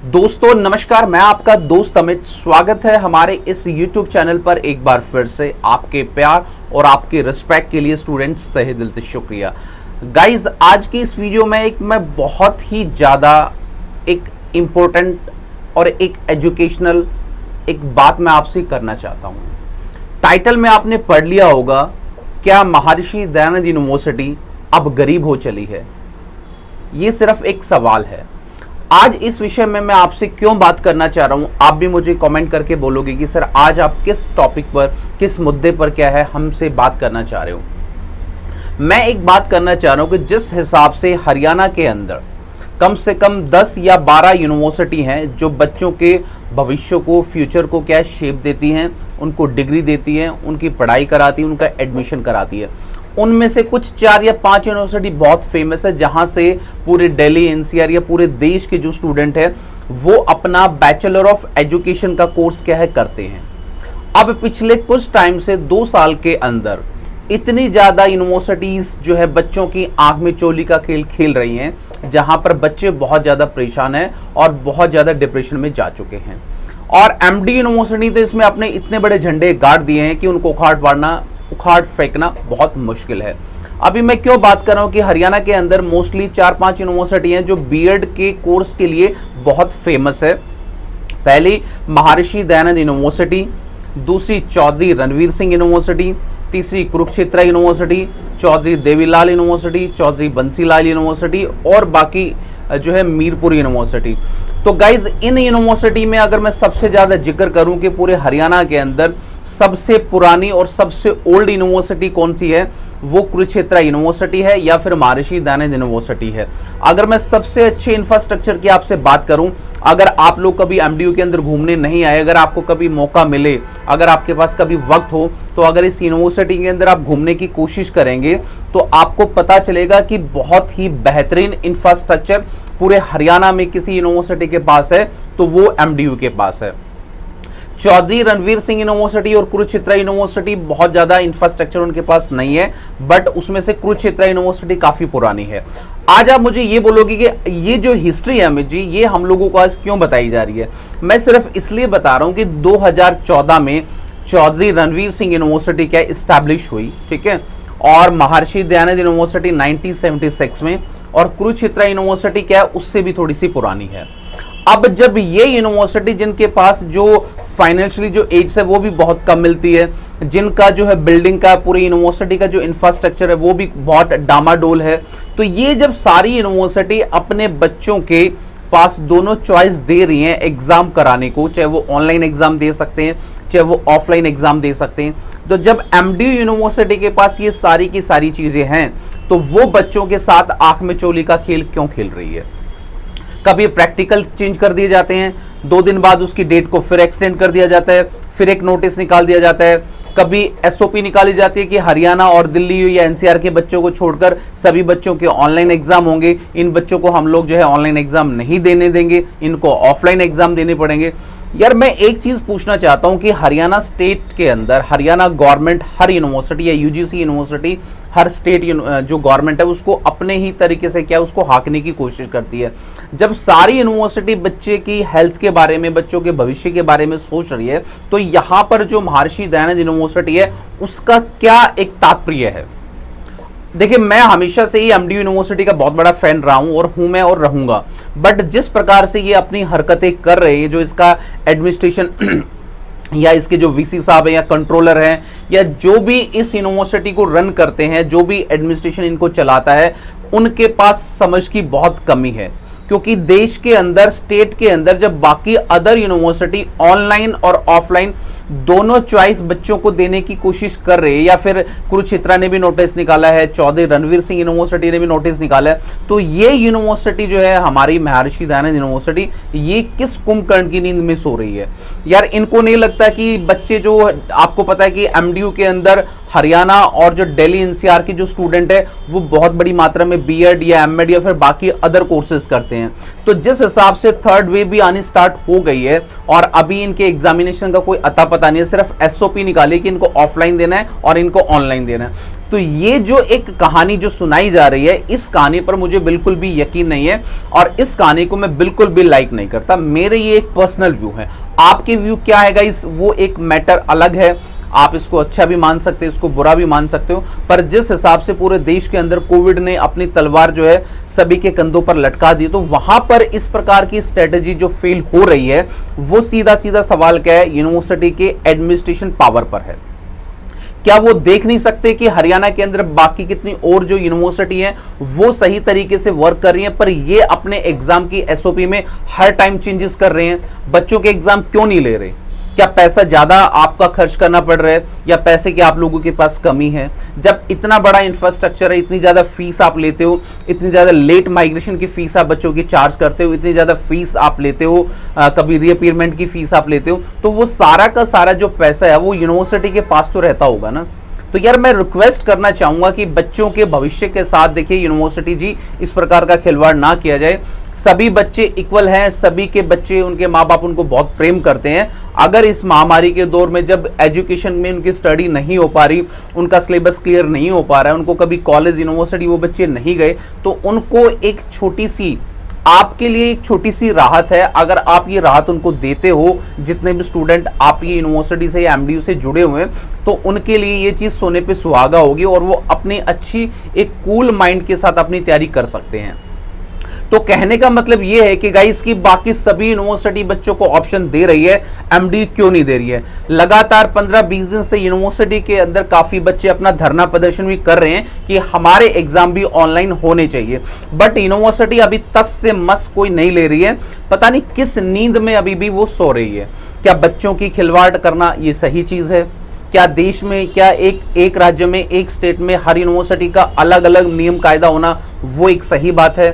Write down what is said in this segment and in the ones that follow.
दोस्तों नमस्कार, मैं आपका दोस्त अमित। स्वागत है हमारे इस YouTube चैनल पर एक बार फिर से। आपके प्यार और आपके रिस्पेक्ट के लिए स्टूडेंट्स तहे दिल से शुक्रिया। गाइज, आज की इस वीडियो में मैं बहुत ही ज़्यादा एक इम्पोर्टेंट और एक एजुकेशनल एक बात मैं आपसे करना चाहता हूँ। टाइटल में आपने पढ़ लिया होगा, क्या महर्षि दयानंद यूनिवर्सिटी अब गरीब हो चली है? ये सिर्फ एक सवाल है। आज इस विषय में मैं आपसे क्यों बात करना चाह रहा हूं, आप भी मुझे कमेंट करके बोलोगे कि सर आज आप किस टॉपिक पर, किस मुद्दे पर क्या है हमसे बात करना चाह रहे हो। मैं एक बात करना चाह रहा हूं कि जिस हिसाब से हरियाणा के अंदर कम से कम 10 या 12 यूनिवर्सिटी हैं जो बच्चों के भविष्य को, फ्यूचर को क्या शेप देती हैं, उनको डिग्री देती हैं, उनकी पढ़ाई कराती है, उनका एडमिशन कराती है। उनमें से कुछ 4 या 5 यूनिवर्सिटी बहुत फेमस है जहां से पूरे दिल्ली एनसीआर या पूरे देश के जो स्टूडेंट है वो अपना बैचलर ऑफ एजुकेशन का कोर्स क्या है करते हैं। अब पिछले कुछ टाइम से 2 साल के अंदर इतनी ज़्यादा यूनिवर्सिटीज़ जो है बच्चों की आंख में चोली का खेल खेल रही हैं, जहां पर बच्चे बहुत ज़्यादा परेशान हैं और बहुत ज़्यादा डिप्रेशन में जा चुके हैं। और एमडी यूनिवर्सिटी तो इसमें अपने इतने बड़े झंडे गाड़ दिए हैं कि उनको उखाड़ फेंकना बहुत मुश्किल है। अभी मैं क्यों बात कर रहा हूं कि हरियाणा के अंदर मोस्टली 4-5 यूनिवर्सिटी हैं जो बीएड के कोर्स के लिए बहुत फेमस है। पहली महर्षि दयानंद यूनिवर्सिटी, दूसरी चौधरी रणवीर सिंह यूनिवर्सिटी, तीसरी Kurukshetra university, Chaudhary Devilal university, Chaudhary Bansilal university और बाकी जो है मीरपुर यूनिवर्सिटी। तो गाइज, इन यूनिवर्सिटी में अगर मैं सबसे ज़्यादा जिक्र करूं कि पूरे हरियाणा के अंदर सबसे पुरानी और सबसे ओल्ड यूनिवर्सिटी कौन सी है, वो कुरुक्षेत्र यूनिवर्सिटी है या फिर महर्षि दयानंद यूनिवर्सिटी है। अगर मैं सबसे अच्छे इंफ्रास्ट्रक्चर की आपसे बात करूं, अगर आप लोग कभी एमडीयू के अंदर घूमने नहीं आए, अगर आपको कभी मौका मिले, अगर आपके पास कभी वक्त हो, तो अगर इस यूनिवर्सिटी के अंदर आप घूमने की कोशिश करेंगे तो आपको पता चलेगा कि बहुत ही बेहतरीन इंफ्रास्ट्रक्चर पूरे हरियाणा में किसी यूनिवर्सिटी के पास है तो वो एमडीयू के पास है। चौधरी रणवीर सिंह यूनिवर्सिटी और कुरुक्षेत्र यूनिवर्सिटी बहुत ज़्यादा इंफ्रास्ट्रक्चर उनके पास नहीं है, बट उसमें से कुरुक्षेत्र यूनिवर्सिटी काफ़ी पुरानी है। आज आप मुझे ये बोलोगे कि ये जो हिस्ट्री है अमित जी, ये हम लोगों को आज क्यों बताई जा रही है? मैं सिर्फ इसलिए बता रहा हूँ कि 2014 में चौधरी रणवीर सिंह यूनिवर्सिटी क्या इस्टेब्लिश हुई, ठीक है, और महर्षि दयानंद यूनिवर्सिटी 1976 में, और कुरुक्षेत्र यूनिवर्सिटी क्या है उससे भी थोड़ी सी पुरानी है। अब जब ये यूनिवर्सिटी जिनके पास जो फाइनेंशियली जो एड्स है वो भी बहुत कम मिलती है, जिनका जो है बिल्डिंग का, पूरी यूनिवर्सिटी का जो इंफ्रास्ट्रक्चर है वो भी बहुत डामाडोल है, तो ये जब सारी यूनिवर्सिटी अपने बच्चों के पास दोनों चॉइस दे रही हैं एग्जाम कराने को, चाहे वो ऑनलाइन एग्जाम दे सकते हैं चाहे वो ऑफलाइन एग्जाम दे सकते हैं, तो जब एमडीयू यूनिवर्सिटी के पास ये सारी की सारी चीजें हैं तो वो बच्चों के साथ आंख में चोली का खेल क्यों खेल रही है? कभी प्रैक्टिकल चेंज कर दिए जाते हैं, 2 दिन बाद उसकी डेट को फिर एक्सटेंड कर दिया जाता है, फिर एक नोटिस निकाल दिया जाता है, कभी एसओपी निकाली जाती है कि हरियाणा और दिल्ली या एनसीआर के बच्चों को छोड़कर सभी बच्चों के ऑनलाइन एग्जाम होंगे, इन बच्चों को हम लोग जो है ऑनलाइन एग्जाम नहीं देने देंगे, इनको ऑफलाइन एग्जाम देने पड़ेंगे। यार, मैं एक चीज़ पूछना चाहता हूं कि हरियाणा स्टेट के अंदर हरियाणा गवर्नमेंट हर यूनिवर्सिटी या यूजीसी यूनिवर्सिटी, हर स्टेट जो गवर्नमेंट है उसको अपने ही तरीके से क्या उसको हाँकने की कोशिश करती है। जब सारी यूनिवर्सिटी बच्चे की हेल्थ के बारे में, बच्चों के भविष्य के बारे में सोच रही है, तो यहाँ पर जो महर्षि दयानंद यूनिवर्सिटी है उसका क्या एक तात्पर्य है? देखिए, मैं हमेशा से ही एमडीयू यूनिवर्सिटी का बहुत बड़ा फैन रहा हूं और हूं मैं और रहूंगा, बट जिस प्रकार से ये अपनी हरकतें कर रहे हैं, जो इसका एडमिनिस्ट्रेशन या इसके जो वीसी साहब हैं या कंट्रोलर हैं या जो भी इस यूनिवर्सिटी को रन करते हैं, जो भी एडमिनिस्ट्रेशन इनको चलाता है, उनके पास समझ की बहुत कमी है। क्योंकि देश के अंदर, स्टेट के अंदर जब बाकी अदर यूनिवर्सिटी ऑनलाइन और ऑफलाइन दोनों चॉइस बच्चों को देने की कोशिश कर रहे हैं, या फिर कुरुक्षेत्र ने भी नोटिस निकाला है, चौधरी रणवीर सिंह यूनिवर्सिटी ने भी नोटिस निकाला है, तो ये यूनिवर्सिटी जो है हमारी महर्षि दयानंद यूनिवर्सिटी, ये किस कुंभकर्ण की नींद में सो रही है? यार, इनको नहीं लगता कि बच्चे जो, आपको पता है कि एमडीयू के अंदर हरियाणा और जो दिल्ली एनसीआर की जो स्टूडेंट है वो बहुत बड़ी मात्रा में बीएड या एमएड या फिर बाकी अदर कोर्सेज करते हैं। तो जिस हिसाब से थर्ड वेव भी आनी स्टार्ट हो गई है और अभी इनके एग्जामिनेशन का कोई अता पता नहीं है, सिर्फ एसओपी निकाली कि इनको ऑफलाइन देना है और इनको ऑनलाइन देना है, तो ये जो एक कहानी जो सुनाई जा रही है, इस कहानी पर मुझे बिल्कुल भी यकीन नहीं है और इस कहानी को मैं बिल्कुल भी लाइक नहीं करता। मेरे ये एक पर्सनल व्यू है, आपके व्यू क्या है गाइस, वो एक मैटर अलग है। आप इसको अच्छा भी मान सकते हो, इसको बुरा भी मान सकते हो, पर जिस हिसाब से पूरे देश के अंदर कोविड ने अपनी तलवार जो है सभी के कंधों पर लटका दी, तो वहां पर इस प्रकार की स्ट्रेटेजी जो फेल हो रही है, वो सीधा सीधा सवाल क्या है, यूनिवर्सिटी के एडमिनिस्ट्रेशन पावर पर है। क्या वो देख नहीं सकते कि हरियाणा के अंदर बाकी कितनी और जो यूनिवर्सिटी है वो सही तरीके से वर्क कर रही हैं, पर ये अपने एग्जाम की एसओपी में हर टाइम चेंजेस कर रहे हैं? बच्चों के एग्जाम क्यों नहीं ले रहे? क्या पैसा ज्यादा आपका खर्च करना पड़ रहा है या पैसे की आप लोगों के पास कमी है? जब इतना बड़ा इंफ्रास्ट्रक्चर है, इतनी ज्यादा फीस आप लेते हो, इतनी ज्यादा लेट माइग्रेशन की फीस आप बच्चों की चार्ज करते हो, इतनी ज्यादा फीस आप लेते हो, कभी रीअपीयरमेंट की फीस आप लेते हो, तो वो सारा का सारा जो पैसा है वो यूनिवर्सिटी के पास तो रहता होगा ना। तो यार मैं रिक्वेस्ट करना चाहूंगा कि बच्चों के भविष्य के साथ देखिए यूनिवर्सिटी जी इस प्रकार का खिलवाड़ ना किया जाए। सभी बच्चे इक्वल हैं, सभी के बच्चे, उनके माँ बाप उनको बहुत प्रेम करते हैं। अगर इस महामारी के दौर में जब एजुकेशन में उनकी स्टडी नहीं हो पा रही, उनका सिलेबस क्लियर नहीं हो पा रहा है, उनको कभी कॉलेज यूनिवर्सिटी वो बच्चे नहीं गए, तो उनको एक छोटी सी, आपके लिए एक छोटी सी राहत है। अगर आप ये राहत उनको देते हो, जितने भी स्टूडेंट आपकी यूनिवर्सिटी से या एमडीयू से जुड़े हुए हैं, तो उनके लिए ये चीज़ सोने पे सुहागा होगी और वो अपनी अच्छी एक कूल माइंड के साथ अपनी तैयारी कर सकते हैं। तो कहने का मतलब ये है कि गाइस की बाकी सभी यूनिवर्सिटी बच्चों को ऑप्शन दे रही है, एमडी क्यों नहीं दे रही है? लगातार 15-20 दिन से यूनिवर्सिटी के अंदर काफी बच्चे अपना धरना प्रदर्शन भी कर रहे हैं कि हमारे एग्जाम भी ऑनलाइन होने चाहिए, बट यूनिवर्सिटी अभी तस से मस कोई नहीं ले रही है। पता नहीं किस नींद में अभी भी वो सो रही है। क्या बच्चों की खिलवाड़ करना ये सही चीज है? क्या देश में, क्या एक राज्य में, एक स्टेट में हर यूनिवर्सिटी का अलग अलग नियम कायदा होना वो एक सही बात है?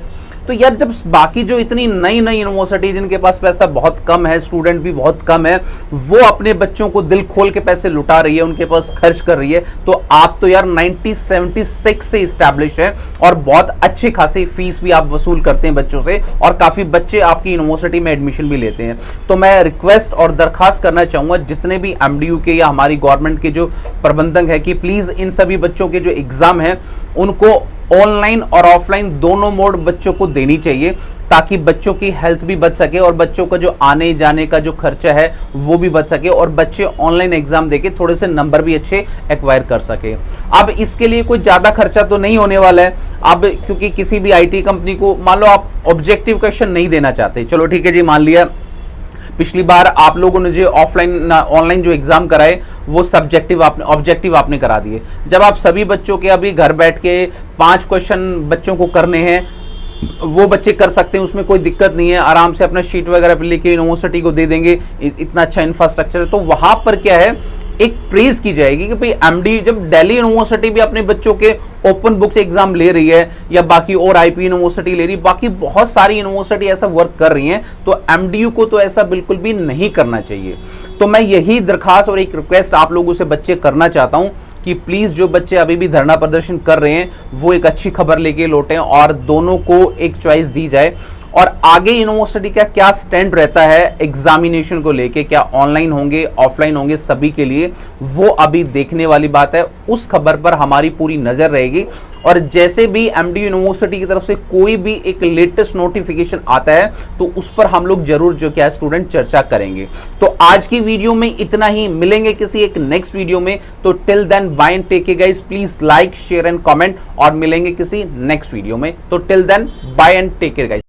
तो यार जब बाकी जो इतनी नई नई यूनिवर्सिटी जिनके पास पैसा बहुत कम है, स्टूडेंट भी बहुत कम है, वो अपने बच्चों को दिल खोल के पैसे लुटा रही है, उनके पास खर्च कर रही है, तो आप तो यार 1976 से इस्टेब्लिश है और बहुत अच्छे खासे फीस भी आप वसूल करते हैं बच्चों से और काफ़ी बच्चे आपकी यूनिवर्सिटी में एडमिशन भी लेते हैं। तो मैं रिक्वेस्ट और दरखास्त करना चाहूँगा जितने भी एमडीयू के या हमारी गवर्नमेंट के जो प्रबंधक है कि प्लीज़ इन सभी बच्चों के जो एग्ज़ाम हैं उनको ऑनलाइन और ऑफलाइन दोनों मोड बच्चों को देनी चाहिए, ताकि बच्चों की हेल्थ भी बच सके और बच्चों का जो आने जाने का जो खर्चा है वो भी बच सके और बच्चे ऑनलाइन एग्जाम देके थोड़े से नंबर भी अच्छे एक्वायर कर सके। अब इसके लिए कोई ज़्यादा खर्चा तो नहीं होने वाला है। अब क्योंकि किसी भी आईटी कंपनी को, मान लो आप ऑब्जेक्टिव क्वेश्चन नहीं देना चाहते, चलो ठीक है जी, मान लिया पिछली बार आप लोगों ने जो ऑनलाइन जो एग्जाम कराए वो ऑब्जेक्टिव आपने करा दिए। जब आप सभी बच्चों के अभी घर बैठ के 5 क्वेश्चन बच्चों को करने हैं, वो बच्चे कर सकते हैं, उसमें कोई दिक्कत नहीं है, आराम से अपना शीट वगैरह पे लेके यूनिवर्सिटी को दे देंगे, इतना अच्छा इंफ्रास्ट्रक्चर है। तो वहां पर क्या है, एक प्रेज की जाएगी कि भाई एमडी, जब दिल्ली यूनिवर्सिटी भी अपने बच्चों के ओपन बुक से एग्जाम ले रही है या बाकी और आईपी यूनिवर्सिटी ले रही है, बाकी बहुत सारी यूनिवर्सिटी ऐसा वर्क कर रही हैं, तो एमडीयू को तो ऐसा बिल्कुल भी नहीं करना चाहिए। तो मैं यही दरखास्त और एक रिक्वेस्ट आप लोगों से बच्चे करना चाहता हूं कि प्लीज़ जो बच्चे अभी भी धरना प्रदर्शन कर रहे हैं वो एक अच्छी खबर लेके लौटें और दोनों को एक चॉइस दी जाए। और आगे यूनिवर्सिटी का क्या स्टैंड रहता है एग्जामिनेशन को लेके, क्या ऑनलाइन होंगे ऑफलाइन होंगे सभी के लिए, वो अभी देखने वाली बात है। उस खबर पर हमारी पूरी नज़र रहेगी और जैसे भी एमडी यूनिवर्सिटी की तरफ से कोई भी एक लेटेस्ट नोटिफिकेशन आता है तो उस पर हम लोग जरूर जो क्या स्टूडेंट चर्चा करेंगे। तो आज की वीडियो में इतना ही, मिलेंगे किसी एक नेक्स्ट वीडियो में। तो till then bye and take care guys, please like share and comment और मिलेंगे किसी नेक्स्ट वीडियो में। तो till then bye and take care guys.